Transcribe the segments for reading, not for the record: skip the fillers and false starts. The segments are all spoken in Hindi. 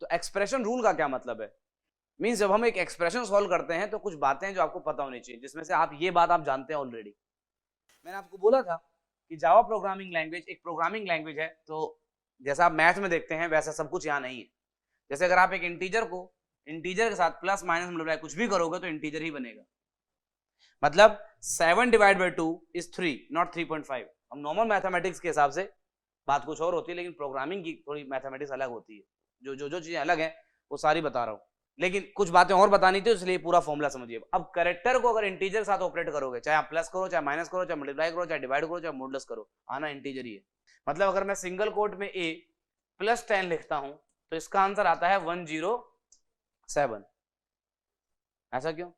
तो एक्सप्रेशन रूल का क्या मतलब है? मींस जब हम एक एक्सप्रेशन सॉल्व करते हैं तो कुछ बातें जो आपको पता होनी चाहिए, जिसमें से आप ये बात आप जानते हैं ऑलरेडी। मैंने आपको बोला था कि जावा प्रोग्रामिंग लैंग्वेज एक प्रोग्रामिंग लैंग्वेज है, तो जैसा आप मैथ में देखते हैं वैसा सब कुछ यहाँ नहीं है। जैसे अगर आप एक इंटीजर को इंटीजर के साथ प्लस माइनस मल्टीप्लाई कुछ भी करोगे तो इंटीजर ही बनेगा। मतलब 7 डिवाइड बाई 2 इज 3 नॉट 3.5। हम नॉर्मल मैथमेटिक्स के हिसाब से बात कुछ और होती है, लेकिन प्रोग्रामिंग की थोड़ी मैथमेटिक्स अलग होती है। जो चीजें अलग है वो सारी बता रहा हूँ, लेकिन कुछ बातें और बतानी थी, इसलिए पूरा फॉर्मूला समझिए। अब कैरेक्टर को अगर इंटीजर के साथ ऑपरेट करोगे, चाहे आप प्लस करो, चाहे माइनस करो, चाहे मल्टीप्लाई करो, चाहे डिवाइड करो, चाहे मॉडुलस करो, आना इंटीजर ही है। मतलब अगर मैं सिंगल कोट में a प्लस 10 लिखता हूं तो इसका आंसर आता है 107। ऐसा क्यों?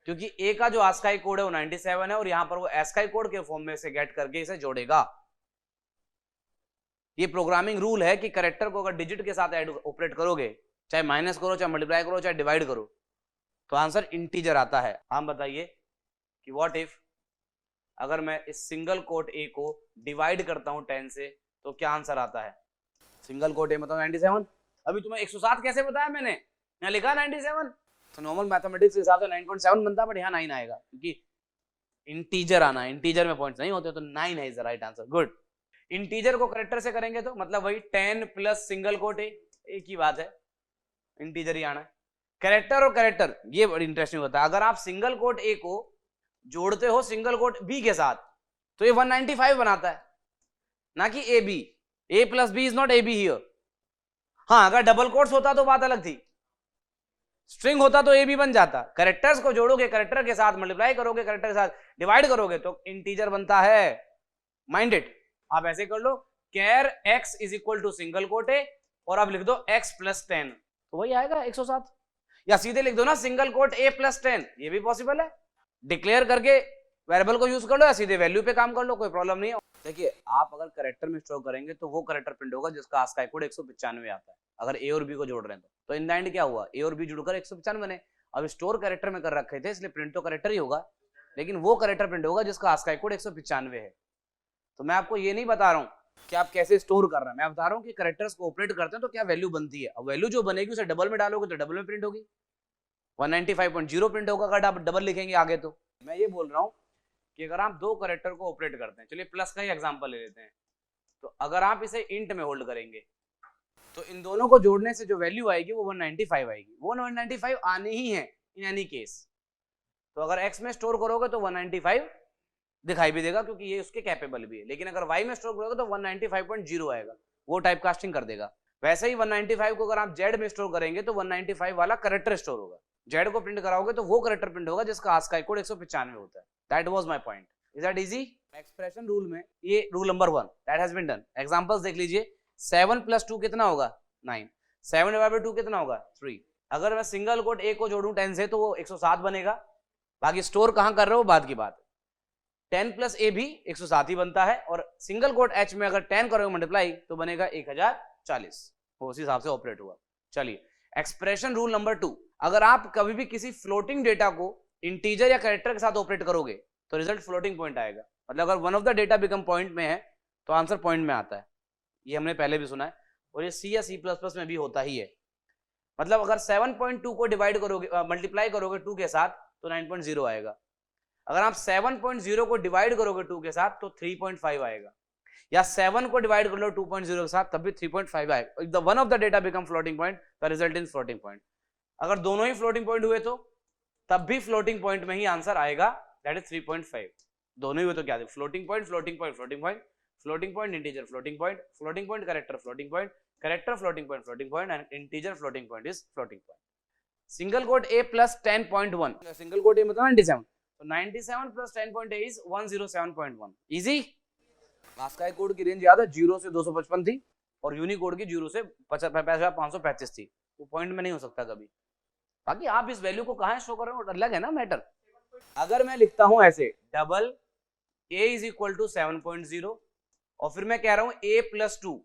क्योंकि a का जो आस्काई कोड है वो 97 है और यहां पर वो एस्काई कोड के फॉर्म में से गेट करके इसे जोड़ेगा। ये प्रोग्रामिंग रूल है कि कैरेक्टर को अगर डिजिट के साथ ऐड ऑपरेट करोगे, चाहे माइनस करो, चाहे मल्टीप्लाई करो, चाहे डिवाइड करो, तो आंसर इंटीजर आता है। हम बताइए कि व्हाट इफ अगर मैं इस सिंगल कोट a को डिवाइड करता हूं 10 से तो क्या आंसर आता है? सिंगल कोट a मतलब 97। अभी तुम्हें 107 कैसे बताया मैंने? यहाँ लिखा 97, तो नॉर्मल मैथमेटिक्स के हिसाब से 9.7 बनता, बट यहाँ 9 आएगा क्योंकि इंटीजर आना, इंटीजर में पॉइंट्स नहीं होते, तो 9 है is the right answer. Good. Integer को कैरेक्टर से करेंगे तो मतलब वही 10 प्लस सिंगल कोट a, एक ही बात है, इंटीजर ही आना है। कैरेक्टर और कैरेक्टर ये बड़ी इंटरेस्टिंग होता है। अगर आप सिंगल कोट a को जोड़ते हो सिंगल कोट b के साथ तो ये 195 बनाता है, ना कि ab। a plus b is not ab here. हाँ, अगर डबल कोट्स होता तो बात अलग थी, स्ट्रिंग होता तो ab बन जाता। कैरेक्टर्स को जोड़ोगे, कैरेक्टर के साथ मल्टीप्लाई करोगे, कैरेक्टर के साथ डिवाइड करोगे तो इंटीजर बनता है। Mind it. आप ऐसे कर लो, char x is equal to single quote a और आप लिख दो x प्लस 10, तो वही आएगा 107। या सीधे लिख दो ना सिंगल कोट a प्लस 10, ये भी पॉसिबल है। डिक्लेयर करके वेरिएबल को यूज कर लो या सीधे वैल्यू पे काम कर लो, कोई प्रॉब्लम नहीं है। देखिए, आप अगर कैरेक्टर में स्टोर करेंगे तो वो कैरेक्टर प्रिंट होगा जिसका आस्काई कोड 195 आता है। अगर a और b को जोड़ रहे हैं तो इन द एंड क्या हुआ, a और b जुड़कर 195 बने। अब स्टोर कैरेक्टर में कर रखे थे इसलिए प्रिंट तो कैरेक्टर ही होगा, लेकिन वो कैरेक्टर प्रिंट होगा जिसका आस्काई कोड 195 है। तो मैं आपको ये नहीं बता रहा हूँ कि आप कैसे स्टोर कर रहे हैं, मैं बता रहा हूँ कि कैरेक्टर्स को ऑपरेट करते हैं तो क्या वैल्यू बनती है। अब वैल्यू जो बनेगी उसे डबल में डालोगे तो डबल में प्रिंट होगी, 195.0 प्रिंट होगा अगर आप डबल लिखेंगे आगे। तो मैं ये बोल रहा हूँ कि अगर आप दो कैरेक्टर को ऑपरेट करते हैं, चलिए प्लस का ही एग्जांपल ले लेते हैं, तो अगर आप इसे इंट में होल्ड करेंगे तो इन दोनों को जोड़ने से जो वैल्यू आएगी वो 195 आएगी। वो 195 आने ही है इन एनी केस। तो अगर x में स्टोर करोगे तो 195 दिखाई भी देगा क्योंकि ये उसके कैपेबल भी है, लेकिन अगर y में स्टोर करोगे तो 195.0 आएगा, वो टाइप कास्टिंग कर देगा। वैसे ही 195 को अगर आप z में स्टोर करेंगे तो 195 वाला कैरेक्टर स्टोर होगा। z को प्रिंट कराओगे तो वो कैरेक्टर प्रिंट होगा जिसका आस्काई कोड 195 होता है। That was my point. Is that easy? Expression rule में ये rule number 1 that has been done. Examples देख लीजिए। 7 + 2 कितना होगा? 9। 7 / 2 कितना होगा? 3। अगर मैं सिंगल कोट a को जोड़ूं 10 से तो वो 107 बनेगा। बाकी स्टोर कहां कर रहे हो बात की बात। 10 + a भी 107 ही बनता है, और सिंगल कोट h में अगर 10 करोगे मल्टीप्लाई तो बनेगा 1040। उस हिसाब से ऑपरेट हुआ। चलिए, एक्सप्रेशन रूल नंबर 2। अगर आप कभी भी किसी फ्लोटिंग डेटा को इंटीजर या कैरेक्टर के साथ ऑपरेट करोगे तो रिजल्ट फ्लोटिंग पॉइंट आएगा। मतलब अगर one of the data become point में है तो आंसर पॉइंट में आता है। ये हमने पहले भी सुना है और ये C या C++ में भी होता ही है। मतलब अगर 7.2 को डिवाइड करोगे, मल्टीप्लाई करोगे 2 के साथ तो 9.0 आएगा। अगर आप 7.0 को डिवाइड करोगे 2 के साथ तो 3.5 आएगा, या 7 को डिवाइड कर लो 2.0 के साथ तब भी 3.5 आएगा। If the one of the data become floating point the result is floating point. अगर दोनों ही फ्लोटिंग पॉइंट हुए तो तब भी फ्लोटिंग पॉइंट में ही आंसर आएगा, दैट इज 3.5। दोनों ही हुए तो क्या है? Floating point, floating point, floating point, floating point, integer, floating point, floating point, character, floating point, character, floating point, floating point, and integer floating point is floating point. Single quote a + 10.1, single quote a मतलब 97, तो 97 + 10.a is 107.1। Easy. ASCII code की रेंज याद है, 0 से 255 थी और यूनिकोड की 0 से 535 थी। वो पॉइंट में नहीं हो सकता कभी। बाकी आप इस वैल्यू को कहां शो कर रहे हो अलग है ना मैटर। अगर मैं लिखता हूं ऐसे डबल a = 7.0 और फिर मैं कह रहा हूं a + 2,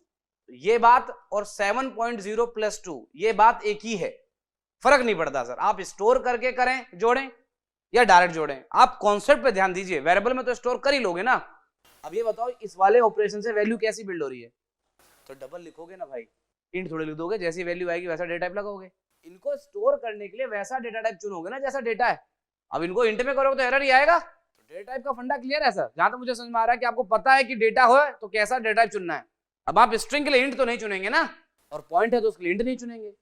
ये बात और 7.0 + 2 ये बात एक ही है, फर्क नहीं पड़ता सर। आप स्टोर करके करें, जोड़ें या डायरेक्ट जोड़ें, आप कॉन्सेप्ट पे ध्यान दीजिए। वेरिएबल में तो स्टोर कर ही लोगे ना। अब ये बताओ इस वाले ऑपरेशन से वैल्यू कैसी बिल्ड हो रही है? तो डबल लिखोगे ना भाई, इंट थोड़ी लिख दोगे, जैसी वैल्यू आएगी वैसा डेटा टाइप लगाओगे। इनको स्टोर करने के लिए वैसा डेटा टाइप चुनोगे ना जैसा डेटा है। अब इनको इंट में करोगे तो एरर ही आएगा। तो डेटा टाइप का फंडा क्लियर है सर? जहां तक मुझे समझ में आ रहा है कि आपको पता है कि डेटा हो तो कैसा डेटा टाइप चुनना है। अब आप स्ट्रिंग के लिए इंट तो नहीं चुनेंगे ना, और पॉइंट है तो उसके लिए इंट नहीं चुनेंगे।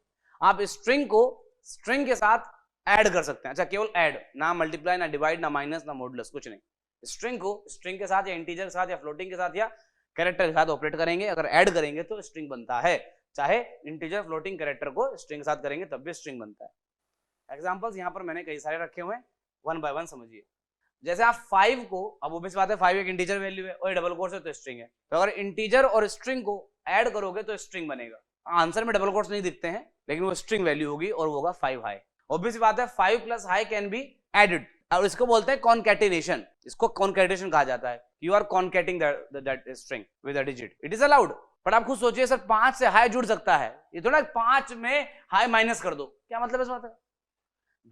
आप स्ट्रिंग को स्ट्रिंग के साथ ऐड कर सकते हैं। अच्छा, केवल ऐड, ना मल्टीप्लाई, ना डिवाइड, ना माइनस, ना मॉडुलस, कुछ नहीं। स्ट्रिंग को स्ट्रिंग के साथ या इंटीजर के साथ या फ्लोटिंग के साथ या कैरेक्टर के साथ ऑपरेट करेंगे। अगर ऐड करेंगे तो स्ट्रिंग बनता है, चाहे इंटीजर, फ्लोटिंग, कैरेक्टर को स्ट्रिंग के साथ करेंगे तब भी स्ट्रिंग बनता है। एग्जांपल्स यहाँ पर मैंने कई सारे रखे हुए हैं, वन बाय वन समझिए। जैसे आप 5 को, अब वो भी बात है 5 एक इंटीजर वैल्यू है और डबल कोट्स है तो स्ट्रिंग है, तो अगर इंटीजर और स्ट्रिंग को ऐड करोगे तो स्ट्रिंग बनेगा। आंसर में डबल कोट्स नहीं दिखते हैं लेकिन वो स्ट्रिंग वैल्यू होगी और वो होगा 5 हाई। ऑब्वियस बात है 5 plus high can be added, और इसको बोलते हैं कॉन्कैटिनेशन। इसको कॉन्कैटिनेशन कहा जाता है। You are concating that string with a digit, it is allowed. But आप खुद सोचिए सर 5 से हाई जुड़ सकता है, ये थोड़ा 5 में हाई माइनस कर दो, क्या मतलब इस बात है?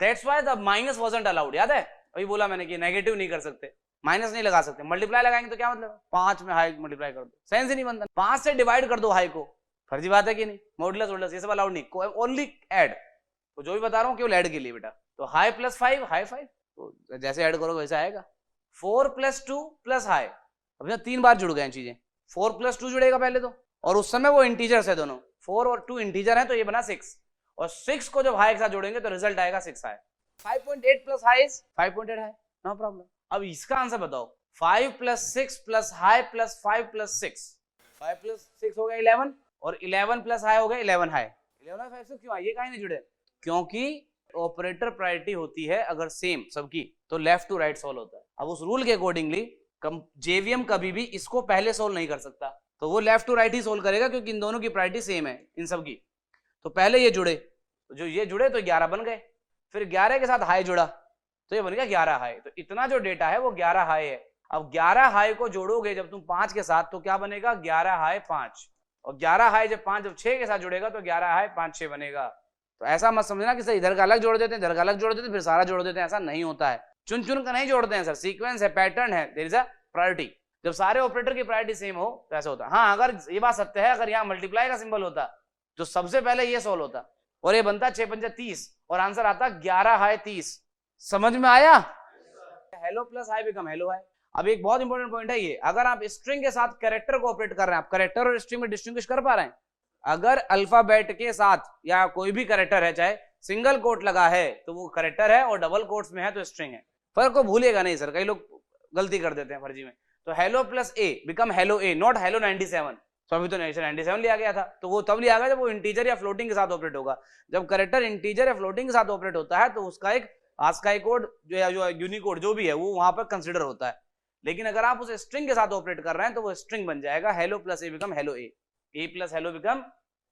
That's why the minus wasn't allowed. याद है अभी बोला मैंने कि नेगेटिव नहीं कर सकते, माइनस नहीं लगा सकते। मल्टीप्लाई लगाएंगे तो क्या मतलब? 5 में हाई मल्टीप्लाई कर दो, सेंस ही नहीं बनता। 5 से डिवाइड कर दो हाई को, फर्जी बात है कि नहीं? मॉडुलस वोडुलस ये सब अलाउड नहीं, ओनली ऐड। तो जो भी बता रहा हूँ केवल ऐड के लिए बेटा। तो हाई प्लस 5 हाई 5, तो जैसे ऐड करोगे वैसे आएगा। 4 प्लस 2 प्लस हाई, अब यहाँ 3 बार जुड़ गए चीजें। 4 प्लस 2 जुड़ेगा पहले तो, और उस समय वो इंटीजर्स है दोनों, 4 और 2 इंटीजर है तो ये बना 6, और 6 को जब हाई के साथ जोड़ेंगे तो रिजल्ट आएगा 6 high. 5.8 plus high is 5.8 high, no problem. अब इसका आंसर बताओ। 5 plus 6 plus high plus 5 plus 6, 5 plus 6 हो गया 11, और 11 प्लस हाई हो गया 11 हाई। 11 5 6 क्यों आई? ये काहे नहीं जुड़े? क्योंकि ऑपरेटर प्रायोरिटी होती है अगर सेम सबकी तो लेफ्ट टू राइट सोल्व होता है। अब उस रूल के अकॉर्डिंगली जेवीएम कभी भी इसको पहले सोल्व नहीं कर सकता, तो वो लेफ्ट टू राइट ही सोल्व करेगा क्योंकि इन दोनों की प्रायोरिटी सेम है इन सब की। तो पहले ये जुड़े, तो जो ये जुड़े तो 11 बन गए, फिर 11 के साथ हाई जुड़ा तो ये बन गया 11 हाई। तो इतना जो डेटा है वो 11 हाई है। अब 11 हाई को जोड़ोगे जब तुम 5 के साथ तो क्या बनेगा? 11 हाई 5, और 11 हाई जब 5 जब 6 के साथ जुड़ेगा तो 11 हाई 5 6 बनेगा। तो ऐसा मत समझना कि सर इधर का अलग जोड़ देते हैं, इधर का अलग जोड़ देते हैं, फिर सारा जोड़ देते हैं, ऐसा नहीं होता है। चुन चुन कर नहीं जोड़ते हैं सर, सीक्वेंस है, पैटर्न है, देयर इज अ प्रायोरिटी। जब सारे ऑपरेटर की प्रायोरिटी सेम हो तो ऐसा होता है। हाँ, अगर ये बात सत्य है, अगर यहाँ मल्टीप्लाई का सिंबल होता तो सबसे पहले ये सोल्व होता और ये बनता 6 पंजा 30 और आंसर आता 11 हाई 30। समझ में आया? Hello plus high become hello hi. अब एक बहुत इंपॉर्टेंट पॉइंट है ये, अगर आप स्ट्रिंग के साथ कैरेक्टर को ऑपरेट कर रहे हैं, आप कैरेक्टर और स्ट्रिंग में डिस्टिंग्विश कर पा रहे हैं? अगर अल्फाबेट के साथ या कोई भी कैरेक्टर है, चाहे सिंगल कोट लगा है तो वो कैरेक्टर है, और डबल कोट्स में है तो स्ट्रिंग है। फर्क को भूलिएगा नहीं सर, कई लोग गलती कर देते हैं फर्जी में। तो hello plus A become hello A, not hello 97। तो अभी तो 97 लिया गया था, तो वो तब लिया गया जब वो इंटीजर या फ्लोटिंग के साथ ऑपरेट होगा। जब कैरेक्टर इंटीजर या फ्लोटिंग के साथ ऑपरेट होता है तो उसका एक आस्काई कोड जो यूनिकोड जो भी है वो वहां पर कंसिडर होता है। लेकिन अगर आप उस स्ट्रिंग के साथ ऑपरेट कर रहे हैं तो वो स्ट्रिंग बन जाएगा hello plus A become hello A plus hello become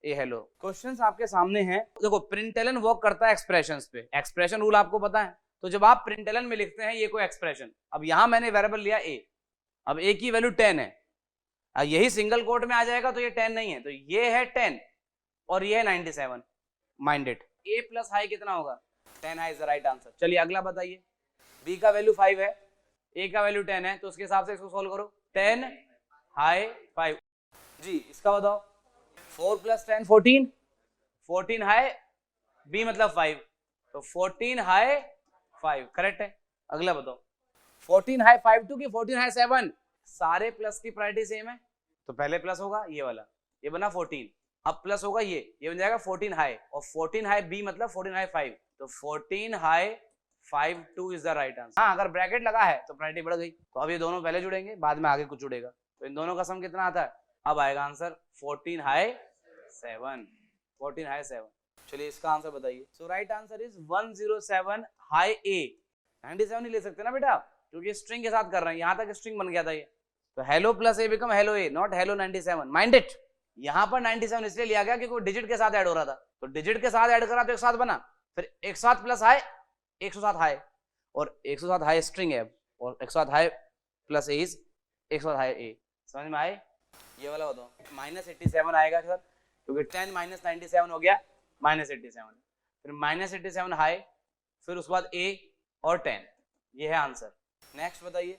a hello. Questions आपके सामने हैं। देखो प्रिंटलन वर्क करता है एक्सप्रेशंस पे, एक्सप्रेशन रूल आपको पता है। तो जब आप प्रिंटलन में लिखते हैं ये कोई एक्सप्रेशन, अब यहां मैंने वेरिएबल लिया ए, अब ए की वैल्यू 10 है, अब यही सिंगल कोट में आ जाएगा तो ये 10 नहीं है, तो ये है 10 और ये है 97। Mind it, A plus high कितना होगा? 10 high is the right answer. चलिए अगला बताइए। बी का वैल्यू 5 है, ए का वैल्यू 10 है, तो उसके हिसाब से इसको सोल्व करो। 10 हाई 5 जी, इसका बताओ। 4 प्लस 10 14, 14 हाई, बी मतलब 5, तो 14 हाई 5 करेक्ट है। अगला बताओ। 14 हाई 5 2 की 14 हाई 7, सारे प्लस की प्रायोरिटी सेम है तो पहले प्लस होगा ये वाला, ये बना 14, अब प्लस होगा ये बन जाएगा 14 हाई, और 14 हाई बी मतलब 14 हाई 5, तो 14 high 5 2 is the right answer. हाँ, अगर ब्रैकेट लगा है तो प्रायोरिटी बढ़ गई, तो अब ये दोनों पहले जुड़ेंगे, बाद में आगे कुछ जुड़ेगा, तो इन दोनों का सम कितना आता है? अब आएगा आंसर 14 हाई 7, 14 हाई 7। चलिए इसका आंसर बताइए। सो राइट आंसर इज 107 हाई ए। 97 नहीं ले सकते ना बेटा, क्योंकि स्ट्रिंग के साथ कर रहे हैं, यहां तक स्ट्रिंग बन गया था ये। तो hello plus A become hello A, not hello 97। Mind it, यहां पर 97 इसलिए लिया गया क्योंकि डिजिट के साथ ऐड हो रहा था, तो डिजिट के साथ ऐड करा तो एक साथ बना, फिर एक साथ प्लस हाई 107 हाई, और 107 हाई स्ट्रिंग है, और 107 hi plus a is 107 hi a. समझ में आए? ये वाला बताओ। -87 आएगा सर, क्योंकि 10 माइनस 97 हो गया -87, फिर -87 हाई, फिर उसके बाद a और 10, ये है आंसर। नेक्स्ट बताइए।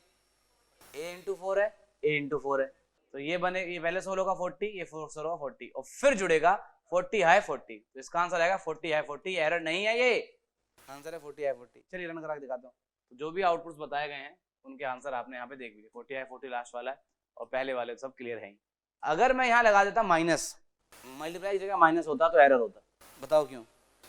a इंटू 4 है, a इंटू 4 है, तो ये बने, ये पहले सोल्व होगा 40, ये सोल्व होगा 40, और फिर जुड़ेगा 40 हाई 40, तो इसका आंसर आएगा 40 हाई 40, एरर नहीं है ये, आंसर है 40 हाई 40। चलिए रन करा के दिखाता हूँ। तो जो भी आउटपुट्स बताए गए हैं उनके आंसर आपने यहाँ पे देख लिए, 40 हाई 40 लास्ट वाला है और पहले वाले सब क्लियर हैं। अगर मैं यहाँ लगा देता माइनस, मल्टीप्लाई की जगह माइनस होता तो एरर होता, बताओ क्यों?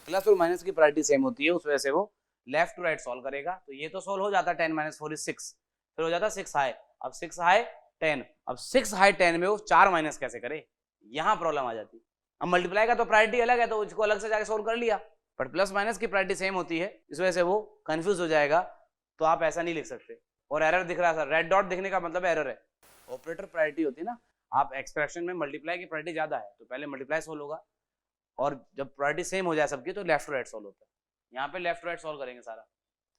प्लस और माइनस की प्रायोरिटी सेम होती है, उस वजह से वो लेफ्ट टू राइट सॉल्व करेगा। तो ये तो सॉल्व हो जाता है 10 - 4 = 6, फिर हो जाता 6 हाई, अब 6 हाई 10, अब 6 हाई 10 में वो 4 माइनस कैसे करे, यहाँ प्रॉब्लम आ जाती। अब मल्टीप्लाई का तो प्रायोरिटी अलग है तो उसको अलग से जाके सोल्व कर लिया, बट प्लस माइनस की प्रायोरिटी सेम होती है, इस वजह से वो कंफ्यूज हो जाएगा। तो आप ऐसा नहीं लिख सकते। और एरर दिख रहा है सर, रेड डॉट दिखने का मतलब एरर है। ऑपरेटर प्रायोरिटी होती है ना, आप एक्सप्रेशन में मल्टीप्लाई की प्रायोरिटी ज्यादा है तो पहले मल्टीप्लाई सोल्व होगा, और जब प्रायोरिटी सेम हो जाए सबकी तो लेफ्ट टू राइट सोल्व होता है। यहाँ पे लेफ्ट टू राइट सोल्व करेंगे सारा,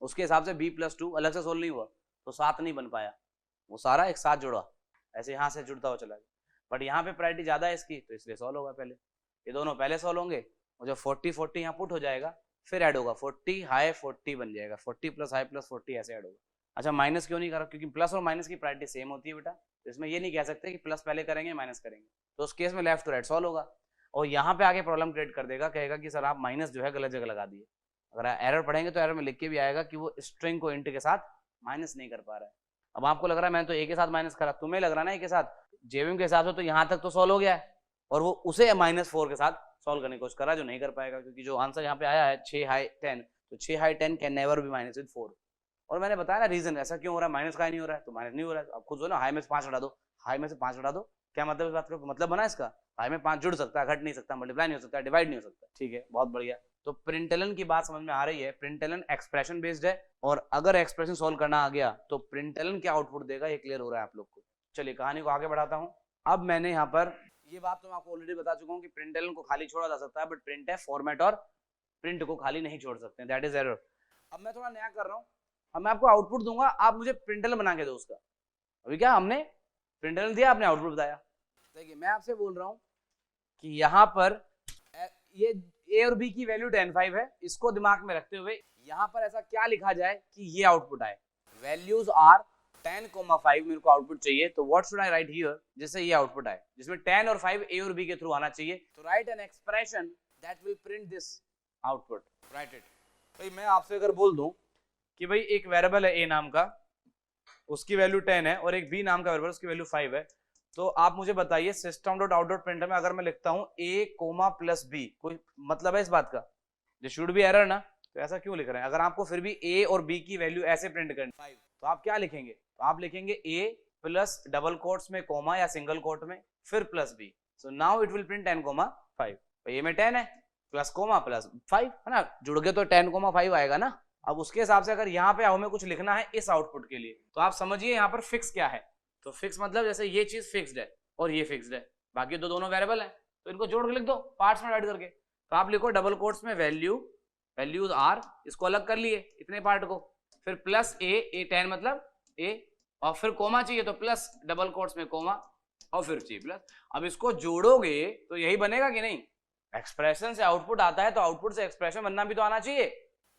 उसके हिसाब से b+2 अलग से सोल्व नहीं हुआ तो 7 नहीं बन पाया, वो सारा एक साथ जुड़ा, ऐसे यहाँ से जुड़ता हुआ चला गया। बट यहाँ पे प्रायोरिटी ज्यादा है इसकी तो इसलिए सोल्व होगा पहले, ये दोनों पहले सोल्व होंगे और जब 40 यहाँ पुट हो जाएगा फिर ऐड होगा, 40 हाई 40 बन जाएगा, 40 प्लस हाई प्लस 40 ऐसे ऐड होगा। अच्छा माइनस क्यों नहीं करा? क्योंकि प्लस और माइनस की प्रायोरिटी सेम होती है बेटा, तो इसमें ये नहीं कह सकते कि प्लस पहले करेंगे माइनस करेंगे, तो उस केस में लेफ्ट टू राइट सोल्व होगा। और यहाँ पे आगे प्रॉब्लम क्रिएट कर देगा, कहेगा कि सर आप माइनस जो है गलत जगह लगा दिए। अगर एरर पढ़ेंगे तो एरर में लिख के भी आएगा कि वो स्ट्रिंग को इंट के साथ माइनस नहीं कर पा रहा है। अब आपको लग रहा है मैंने तो ए के साथ माइनस करा, तुम्हें लग रहा है ना ए के साथ, जेवीएम के हिसाब से तो यहाँ तक तो सोल्व हो गया है, और वो उसे -4 के साथ सोल्व करने की कोशिश करा, जो नहीं कर पाएगा क्योंकि जो आंसर यहाँ पे आया है 6 हाई 10, तो 6 high 10 can never be minus with 4। और मैंने बताया ना रीजन, ऐसा क्यों हो रहा है, माइनस का नहीं हो रहा है तो माइनस नहीं हो रहा है। अब खुद जो ना हाई में से 5 हटा दो, हाई में से 5 हटा दो, क्या मतलब इस बात का मतलब बना इसका, हाई में 5 जुड़ सकता है, घट नहीं सकता, मल्टीप्लाई नहीं हो सकता, डिवाइड नहीं हो सकता। ठीक है, बहुत बढ़िया। तो प्रिंटलन की बात समझ में आ रही है, प्रिंटलन एक्सप्रेशन बेस्ड है, और अगर एक्सप्रेशन सोल्व करना आ गया तो प्रिंटलन क्या आउटपुट देगा ये क्लियर हो रहा है आप लोग को। चलिए कहानी को आगे बढ़ाता हूँ। अब मैंने यहाँ पर ये बात तो मैं आपको ऑलरेडी बता चुका हूँ कि प्रिंटलन को खाली छोड़ा जा सकता है, बट प्रिंट है फॉर्मेट और प्रिंट को खाली नहीं छोड़ सकते, दैट इज एरर। अब मैं थोड़ा नया कर रहा हूँ, अब मैं आपको आउटपुट दूंगा, आप मुझे प्रिंटलन बना के दो उसका। अभी क्या हमने प्रिंटलन दिया, आपने आउटपुट बताया। देखिए मैं आपसे बोल रहा हूँ कि यहाँ पर ये ए और बी की वैल्यू 10 5 है, इसको दिमाग में रखते हुए यहाँ पर ऐसा क्या लिखा जाए कि ये आउटपुट आए। वैल्यूज आर 10, 5 मेरे को आउटपुट चाहिए, तो what should I right here जिससे ये आउटपुट आए, जिसमें 10 और 5 ए और बी के थ्रू आना चाहिए। तो right an expression that will print this output, right it. भाई मैं आपसे अगर बोल दूं कि भाई एक वेरिएबल है ए नाम का, उसकी वैल्यू 10 है, और एक बी नाम का वेरिएबल उसकी वैल्यू 5 है, तो आप मुझे बताइए system.out.println में अगर मैं लिखता हूं a, +b, कोई मतलब है इस बात का? दिस शुड बी एरर ना, तो ऐसा क्यों लिख रहे हैं? अगर आपको फिर भी a और b की वैल्यू ऐसे प्रिंट करनी 5, तो आप क्या लिखेंगे? तो आप लिखेंगे a प्लस डबल कोट्स में कोमा या सिंगल कोट में फिर plus b, so now it will print 10, 5। तो ये में 10 है प्लस कोमा प्लस 5 है ना, जुड़ के तो 10, 5 आएगा ना। अब उसके हिसाब से अगर यहाँ पे हमें कुछ लिखना है इस आउटपुट के लिए, तो आप समझिए यहाँ पर फिक्स क्या है। तो फिक्स मतलब जैसे ये चीज फिक्स्ड है और ये फिक्स्ड है, बाकी तो दोनों वेरिएबल है, तो इनको जोड़ के लिख दो पार्ट्स में डिवाइड करके। तो आप लिखो डबल कोट्स में वैल्यूज आर, इसको अलग कर लिए इतने पार्ट को, फिर प्लस ए 10 मतलब ए, और फिर कोमा चाहिए तो प्लस डबल कोट्स में कोमा, और फिर चाहिए प्लस। अब इसको जोड़ोगे तो यही बनेगा कि नहीं? एक्सप्रेशन से आउटपुट आता है तो आउटपुट से एक्सप्रेशन बनना भी तो आना चाहिए।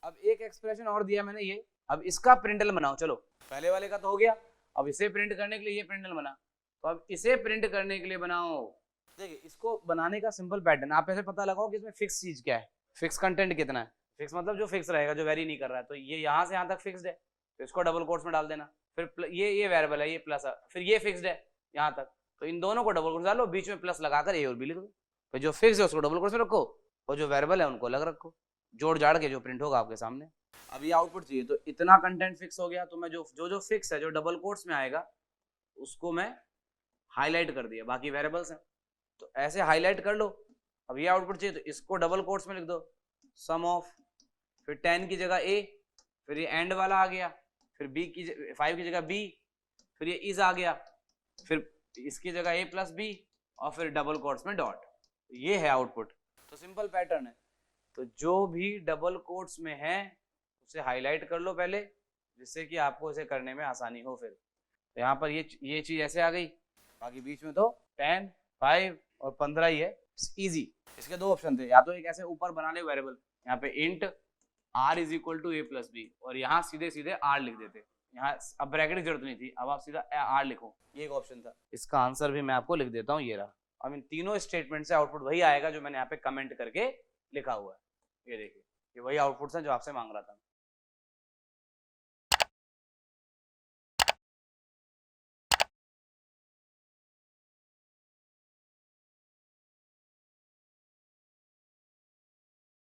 अब एक एक्सप्रेशन और दिया मैंने ये, अब इसका प्रिंटल बनाओ। चलो पहले वाले का तो हो गया, अब इसे प्रिंट करने के लिए ये प्रिंटल बना, तो अब इसे प्रिंट करने के लिए बनाओ। देखिए इसको बनाने का सिंपल पैटर्न, आप ऐसे पता लगाओ कि इसमें फिक्स चीज क्या है, फिक्स कंटेंट कितना है। फिक्स मतलब जो फिक्स रहेगा, जो वेरी नहीं कर रहा है, तो ये यहाँ से यहाँ तक फिक्स्ड है तो इसको डबल कोट्स में डाल देना, फिर ये वेरिएबल है ये प्लस, फिर ये फिक्स्ड है यहाँ तक, तो इन दोनों को डबल कोट्स डालो, बीच में प्लस लगाकर ए और बी लिख दो। फिर जो फिक्स है उसको डबल कोट्स में रखो और जो वेरिएबल है उनको अलग रखो, जोड़ जाड़ के जो प्रिंट होगा आपके सामने। अब ये आउटपुट चाहिए तो इतना कंटेंट फिक्स हो गया, तो मैं जो फिक्स है जो डबल कोट्स में आएगा उसको मैं हाईलाइट कर दिया, बाकी वेरिएबल्स हैं तो ऐसे हाईलाइट कर लो। अब ये आउटपुट चाहिए तो इसको डबल कोट्स में लिख दो, सम ऑफ, फिर 10 की जगह ए, फिर ये एंड वाला आ गया, फिर बी की 5 की जगह बी, फिर ये इज आ गया, फिर इसकी जगह ए प्लस बी, और फिर डबल कोट्स में डॉट। ये है आउटपुट। तो सिंपल पैटर्न है, तो जो भी डबल कोट्स में है उसे हाईलाइट कर लो पहले, जिससे कि आपको इसे करने में आसानी हो। फिर तो यहाँ पर ये चीज ऐसे आ गई, बाकी बीच में तो 10, 5 और 15 ही है, इजी। इसके दो ऑप्शन थे, या तो एक ऐसे ऊपर बना ले वेरिएबल, यहाँ पे इंट r = a + b, और यहाँ सीधे सीधे r लिख देते, यहाँ अब ब्रैकेट की जरूरत नहीं थी, अब आप सीधा r लिखो, ये एक ऑप्शन था। इसका आंसर भी मैं आपको लिख देता हूँ, ये रहा। अब इन तीनों स्टेटमेंट से आउटपुट वही आएगा जो मैंने यहाँ पे कमेंट करके लिखा हुआ है। ये देखिए, ये वही आउटपुट्स हैं जो आपसे मांग रहा था।